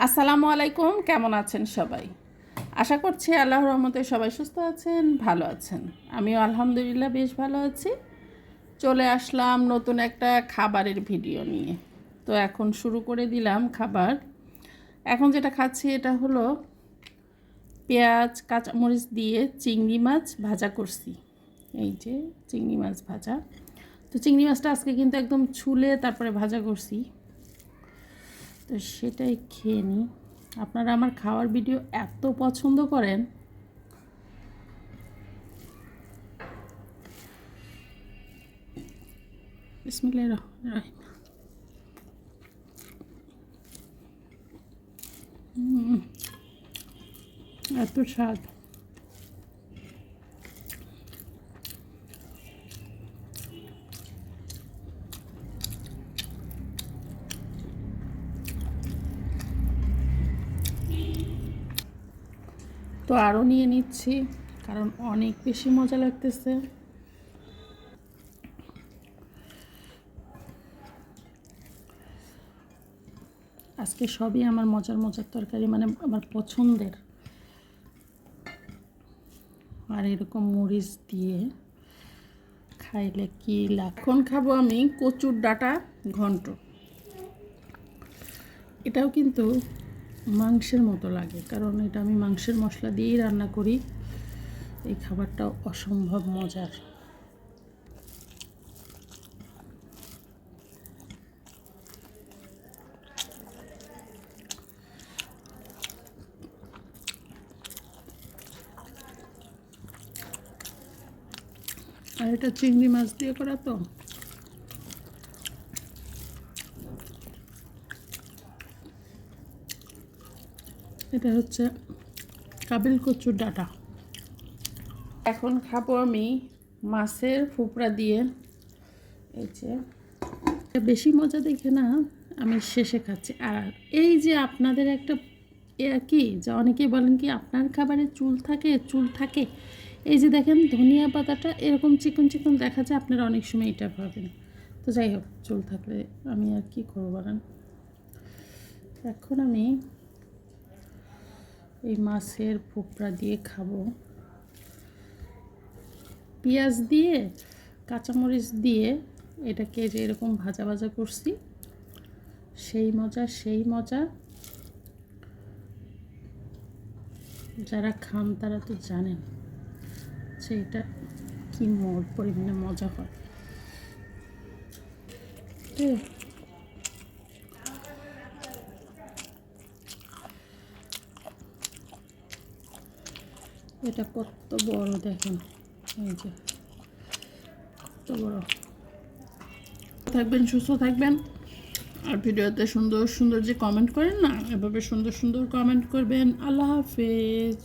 আসসালামু আলাইকুম, কেমন আছেন সবাই? আশা করছি আল্লাহর রহমতে সবাই সুস্থ আছেন, ভালো আছেন। আমিও আলহামদুলিল্লাহ বেশ ভালো আছি। চলে আসলাম নতুন একটা খাবারের ভিডিও নিয়ে। তো এখন শুরু করে দিলাম খাবার। এখন যেটা খাচ্ছি এটা হলো পেঁয়াজ কাঁচামরিচ দিয়ে চিংড়ি মাছ ভাজা করছি। এই যে চিংড়ি মাছ ভাজা। তো চিংড়ি মাছটা আজকে কিন্তু একদম ছুলে তারপরে ভাজা করছি। তো সেটাই খেয়ে নিই। আপনারা আমার খাওয়ার ভিডিও এত পছন্দ করেন, বিসমিল্লাহির রহমানির রহিম। এত স্বাদ। তো আরও নিয়ে নিচ্ছি কারণ অনেক বেশি মজা লাগতেছে। আজকে সবই আমার মজার মজার তরকারি, মানে আমার পছন্দের। আর এরকম মরিচ দিয়ে খাইলে কি এখন খাবো আমি কচুর ডাঁটা ঘন্ট। এটাও কিন্তু মাংসের মতো লাগে, কারণ এটা আমি মাংসের মশলা দিয়েই রান্না করি। এই খাবারটাও অসম্ভব মজার। আর এটা চিংড়ি মাছ দিয়ে করা, তো এটা হচ্ছে কাবিল কচুর ডাঁটা। এখন খাবো আমি মাছের ফুপড়া দিয়ে। এই যে বেশি মজা দেখে না, আমি শেষে খাচ্ছি। আর এই যে আপনাদের একটা কি যে অনেকেই বলেন কি আপনার খাবারে চুল থাকে, চুল থাকে। এই যে দেখেন ধনিয়া পাতাটা এরকম চিকন চিকন দেখা যায়, আপনারা অনেক সময় এটা ভাবেন। তো যাই হোক, চুল থাকলে আমি আর কি করবো বলেন। এখন আমি এই মাছের ফুপড়া দিয়ে খাবো, পেঁয়াজ দিয়ে কাঁচামরিচ দিয়ে। এটাকে যে এরকম ভাজা ভাজা করছি, সেই মজা সেই মজা। যারা খান তারা তো জানেন যে এটা কী পরিমাণে মজা হয়। এটা কত বড় দেখেন, এই যে কত বড়। থাকবেন, সুস্থ থাকবেন। আর ভিডিওতে সুন্দর সুন্দর যে কমেন্ট করেন না, এভাবে সুন্দর সুন্দর কমেন্ট করবেন। আল্লাহ হাফেজ।